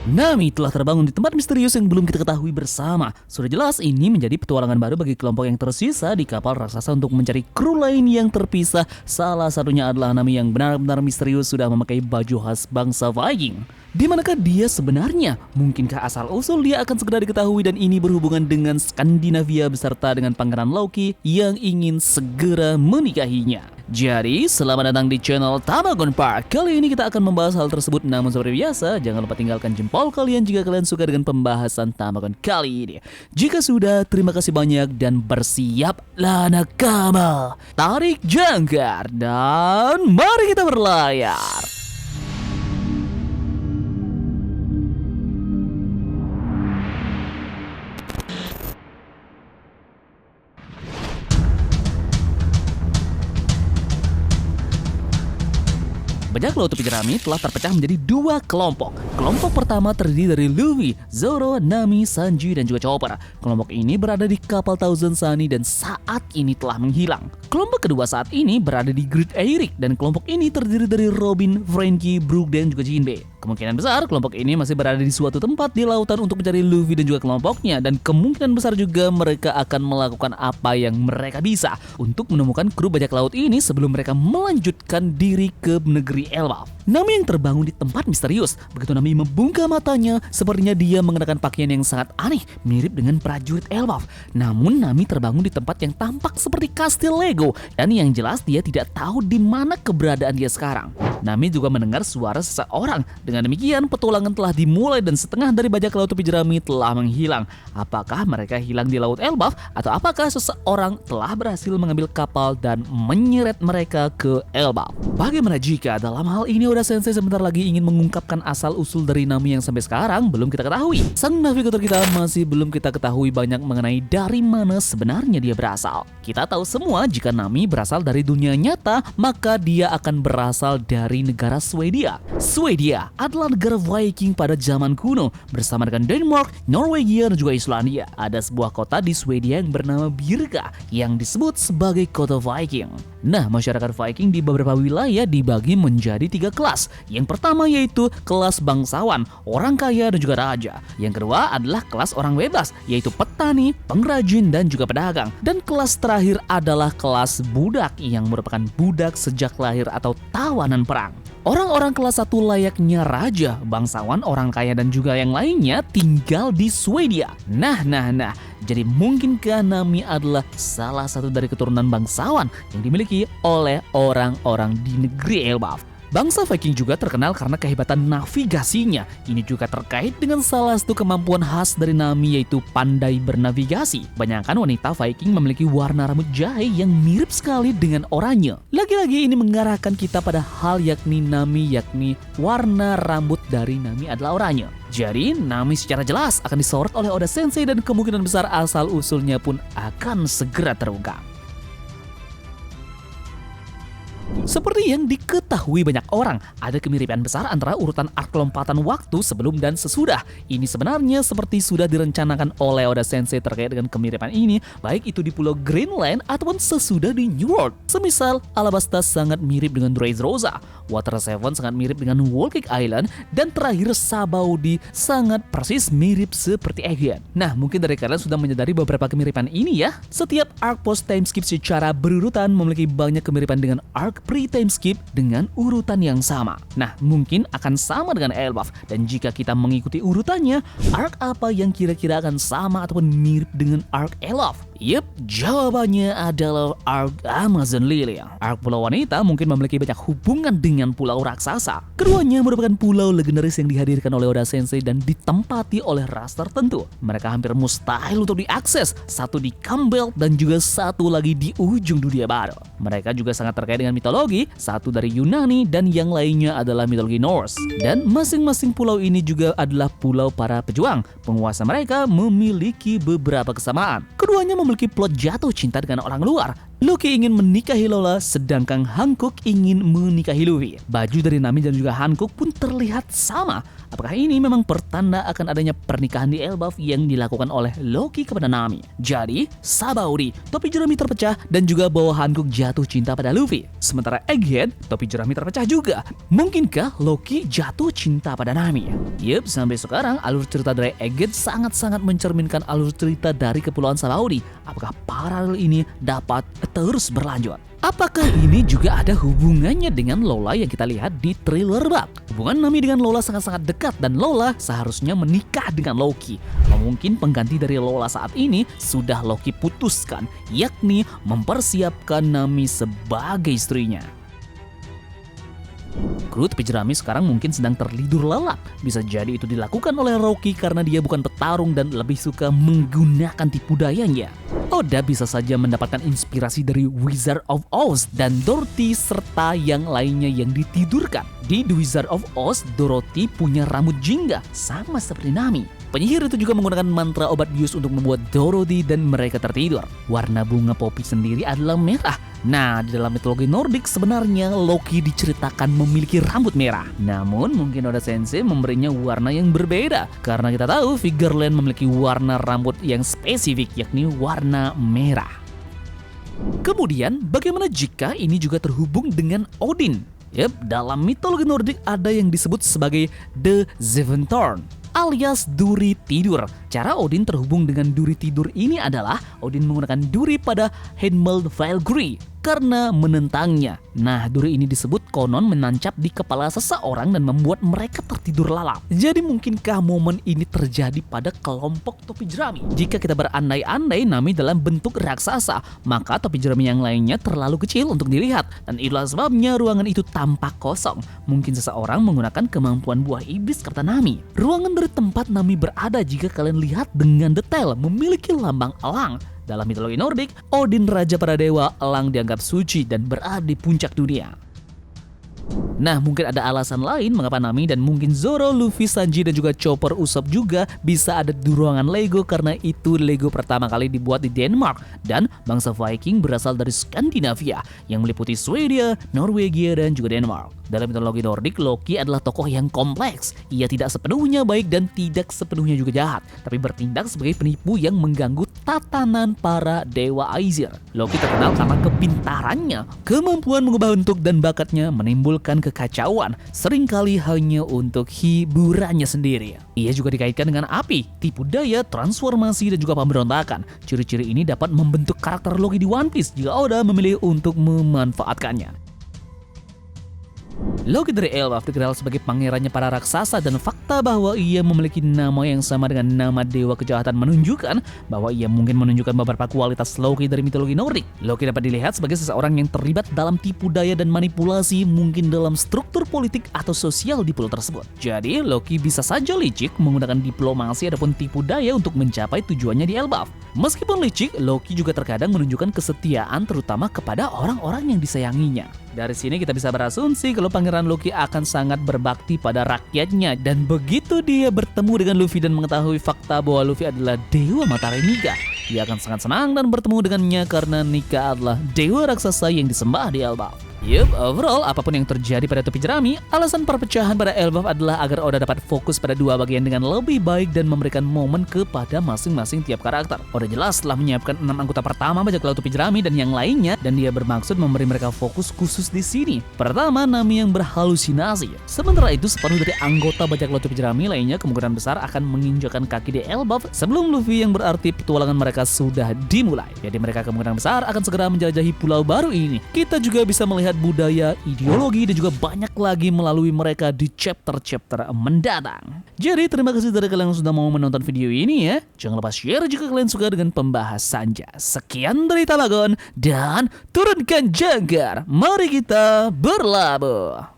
Nami telah terbangun di tempat misterius yang belum kita ketahui bersama. Sudah jelas ini menjadi petualangan baru bagi kelompok yang tersisa di kapal raksasa untuk mencari kru lain yang terpisah. Salah satunya adalah Nami yang benar-benar misterius sudah memakai baju khas bangsa Viking. Di manakah dia sebenarnya? Mungkinkah asal-usul dia akan segera diketahui dan ini berhubungan dengan Skandinavia beserta dengan Pangeran Loki yang ingin segera menikahinya. Jadi, selamat datang di channel Tamagon Park. Kali ini kita akan membahas hal tersebut, namun seperti biasa, jangan lupa tinggalkan jempol kalian jika kalian suka dengan pembahasan Tamagon kali ini. Jika sudah, terima kasih banyak dan bersiaplah nakama. Tarik jangkar dan mari kita berlayar. Bajak laut tepi jerami telah terpecah menjadi dua kelompok. Kelompok pertama terdiri dari Luffy, Zoro, Nami, Sanji, dan juga Chopper. Kelompok ini berada di kapal Thousand Sunny dan saat ini telah menghilang. Kelompok kedua saat ini berada di Great Eyrick dan kelompok ini terdiri dari Robin, Franky, Brook, dan juga Jinbei. Kemungkinan besar kelompok ini masih berada di suatu tempat di lautan untuk mencari Luffy dan juga kelompoknya, dan kemungkinan besar juga mereka akan melakukan apa yang mereka bisa untuk menemukan kru bajak laut ini sebelum mereka melanjutkan diri ke negeri Elbaf. Nami yang terbangun di tempat misterius. Begitu Nami membuka matanya, sepertinya dia mengenakan pakaian yang sangat aneh, mirip dengan prajurit Elbaf. Namun Nami terbangun di tempat yang tampak seperti kastil Lego, dan yang jelas dia tidak tahu di mana keberadaan dia sekarang. Nami juga mendengar suara seseorang. Dengan demikian, petualangan telah dimulai dan setengah dari bajak laut tepi jerami telah menghilang. Apakah mereka hilang di Laut Elbaf atau apakah seseorang telah berhasil mengambil kapal dan menyeret mereka ke Elbaf? Bagaimana jika dalam hal ini Oda Sensei sebentar lagi ingin mengungkapkan asal-usul dari Nami yang sampai sekarang belum kita ketahui? Sang navigator kita masih belum kita ketahui banyak mengenai dari mana sebenarnya dia berasal. Kita tahu semua jika Nami berasal dari dunia nyata, maka dia akan berasal dari negara Swedia. Swedia adalah negara Viking pada zaman kuno bersama dengan Denmark, Norwegia, dan juga Islandia. Ada sebuah kota di Swedia yang bernama Birka yang disebut sebagai kota Viking. Nah, masyarakat Viking di beberapa wilayah dibagi menjadi 3 kelas. Yang pertama yaitu kelas bangsawan, orang kaya dan juga raja. Yang kedua adalah kelas orang bebas, yaitu petani, pengrajin, dan juga pedagang. Dan kelas terakhir adalah kelas budak yang merupakan budak sejak lahir atau tawanan perang. Orang-orang kelas 1 layaknya raja, bangsawan, orang kaya, dan juga yang lainnya tinggal di Swedia. Nah, jadi mungkinkah Nami adalah salah satu dari keturunan bangsawan yang dimiliki oleh orang-orang di negeri Elbaf? Bangsa Viking juga terkenal karena kehebatan navigasinya. Ini juga terkait dengan salah satu kemampuan khas dari Nami yaitu pandai bernavigasi. Banyakkan wanita Viking memiliki warna rambut jahe yang mirip sekali dengan oranye. Lagi-lagi ini mengarahkan kita pada hal yakni Nami, yakni warna rambut dari Nami adalah oranye. Jadi Nami secara jelas akan disorot oleh Oda Sensei dan kemungkinan besar asal-usulnya pun akan segera terungkap. Seperti yang diketahui banyak orang, ada kemiripan besar antara urutan arc lompatan waktu sebelum dan sesudah. Ini sebenarnya seperti sudah direncanakan oleh Oda Sensei terkait dengan kemiripan ini, baik itu di Pulau Greenland ataupun sesudah di New World. Semisal, Alabasta sangat mirip dengan Dressrosa, Water Seven sangat mirip dengan Whole Cake Island, dan terakhir Sabaudi sangat persis mirip seperti Aegean. Nah, mungkin dari kalian sudah menyadari beberapa kemiripan ini ya. Setiap arc post time skip secara berurutan memiliki banyak kemiripan dengan arc pre-time skip dengan urutan yang sama. Nah, mungkin akan sama dengan Elbaf, dan jika kita mengikuti urutannya, arc apa yang kira-kira akan sama ataupun mirip dengan arc Elbaf? Yep, jawabannya adalah arc Amazon Lily. Arc Pulau Wanita mungkin memiliki banyak hubungan dengan Pulau Raksasa. Keduanya merupakan pulau legendaris yang dihadirkan oleh Oda Sensei dan ditempati oleh ras tertentu. Mereka hampir mustahil untuk diakses, satu di Campbell dan juga satu lagi di ujung dunia baru. Mereka juga sangat terkait dengan mitologi, satu dari Yunani dan yang lainnya adalah mitologi Norse. Dan masing-masing pulau ini juga adalah pulau para pejuang. Penguasa mereka memiliki beberapa kesamaan. Keduanya memiliki plot jatuh cinta dengan orang luar. Loki ingin menikahi Lola, sedangkan Hancock ingin menikahi Luffy. Baju dari Nami dan juga Hancock pun terlihat sama. Apakah ini memang pertanda akan adanya pernikahan di Elbaf yang dilakukan oleh Loki kepada Nami? Jadi, Sabaody, topi jerami terpecah dan juga Boa Hancock jatuh cinta pada Luffy. Sementara Egghead, topi jerami terpecah juga. Mungkinkah Loki jatuh cinta pada Nami? Yup, sampai sekarang alur cerita dari Egghead sangat-sangat mencerminkan alur cerita dari Kepulauan Sabaody. Apakah paralel ini dapat terus berlanjut? Apakah ini juga ada hubungannya dengan Lola yang kita lihat di trailer bab? Hubungan Nami dengan Lola sangat-sangat dekat dan Lola seharusnya menikah dengan Loki. Mungkin pengganti dari Lola saat ini sudah Loki putuskan, yakni mempersiapkan Nami sebagai istrinya. Kru topi jerami sekarang mungkin sedang tertidur lelap. Bisa jadi itu dilakukan oleh Rocky karena dia bukan petarung dan lebih suka menggunakan tipu dayanya. Oda bisa saja mendapatkan inspirasi dari Wizard of Oz dan Dorothy serta yang lainnya yang ditidurkan. Di The Wizard of Oz, Dorothy punya rambut jingga sama seperti Nami. Penyihir itu juga menggunakan mantra obat bius untuk membuat Dorothy dan mereka tertidur. Warna bunga poppy sendiri adalah merah. Nah, di dalam mitologi Nordik sebenarnya Loki diceritakan memiliki rambut merah. Namun mungkin Oda Sensei memberinya warna yang berbeda. Karena kita tahu Figureland memiliki warna rambut yang spesifik yakni warna merah. Kemudian bagaimana jika ini juga terhubung dengan Odin? Yep, dalam mitologi Nordik ada yang disebut sebagai The Seventhorn alias duri tidur. Cara Odin terhubung dengan duri tidur ini adalah Odin menggunakan duri pada Heimdall Valkyrie karena menentangnya. Nah, duri ini disebut konon menancap di kepala seseorang dan membuat mereka tertidur lalap. Jadi mungkinkah momen ini terjadi pada kelompok topi jerami? Jika kita berandai-andai Nami dalam bentuk raksasa, maka topi jerami yang lainnya terlalu kecil untuk dilihat. Dan itulah sebabnya ruangan itu tampak kosong. Mungkin seseorang menggunakan kemampuan buah iblis kata Nami. Ruangan dari tempat Nami berada jika kalian lihat dengan detail memiliki lambang elang. Dalam mitologi Nordik, Odin raja para dewa, elang dianggap suci dan berada di puncak dunia. Nah, mungkin ada alasan lain mengapa Nami dan mungkin Zoro, Luffy, Sanji dan juga Chopper Usopp juga bisa ada di ruangan Lego karena itu Lego pertama kali dibuat di Denmark dan bangsa Viking berasal dari Skandinavia yang meliputi Swedia, Norwegia dan juga Denmark. Dalam mitologi Nordik, Loki adalah tokoh yang kompleks. Ia tidak sepenuhnya baik dan tidak sepenuhnya juga jahat, tapi bertindak sebagai penipu yang mengganggu tatanan para dewa Aesir. Loki terkenal karena kepintarannya, kemampuan mengubah bentuk dan bakatnya menimbulkan kekacauan, seringkali hanya untuk hiburannya sendiri. Ia juga dikaitkan dengan api, tipu daya, transformasi dan juga pemberontakan. Ciri-ciri ini dapat membentuk karakter Loki di One Piece jika Oda memilih untuk memanfaatkannya. Loki dari Elbaf dikenal sebagai pangerannya para raksasa dan fakta bahwa ia memiliki nama yang sama dengan nama dewa kejahatan menunjukkan bahwa ia mungkin menunjukkan beberapa kualitas Loki dari mitologi Nordik. Loki dapat dilihat sebagai seseorang yang terlibat dalam tipu daya dan manipulasi mungkin dalam struktur politik atau sosial di pulau tersebut. Jadi Loki bisa saja licik menggunakan diplomasi ataupun tipu daya untuk mencapai tujuannya di Elbaf. Meskipun licik, Loki juga terkadang menunjukkan kesetiaan terutama kepada orang-orang yang disayanginya. Dari sini kita bisa berasumsi kalau Pangeran Loki akan sangat berbakti pada rakyatnya dan begitu dia bertemu dengan Luffy dan mengetahui fakta bahwa Luffy adalah dewa matahari Nika, dia akan sangat senang dan bertemu dengannya karena Nika adalah dewa raksasa yang disembah di Elbaf. Yup, overall apapun yang terjadi pada topi jerami, alasan perpecahan pada Elbaf adalah agar Oda dapat fokus pada dua bagian dengan lebih baik dan memberikan momen kepada masing-masing tiap karakter. Oda jelas telah menyiapkan 6 anggota pertama bajak laut topi jerami dan yang lainnya, dan dia bermaksud memberi mereka fokus khusus di sini. Pertama, Nami yang berhalusinasi. Sementara itu, separuh dari anggota bajak laut topi jerami lainnya kemungkinan besar akan menginjakan kaki di Elbaf sebelum Luffy yang berarti petualangan mereka sudah dimulai. Jadi mereka kemungkinan besar akan segera menjelajahi pulau baru ini. Kita juga bisa melihat budaya, ideologi, dan juga banyak lagi melalui mereka di chapter-chapter mendatang. Jadi terima kasih dari kalian yang sudah mau menonton video ini ya. Jangan lupa share jika kalian suka dengan pembahasannya. Sekian dari Talagon dan turunkan jangkar. Mari kita berlabuh.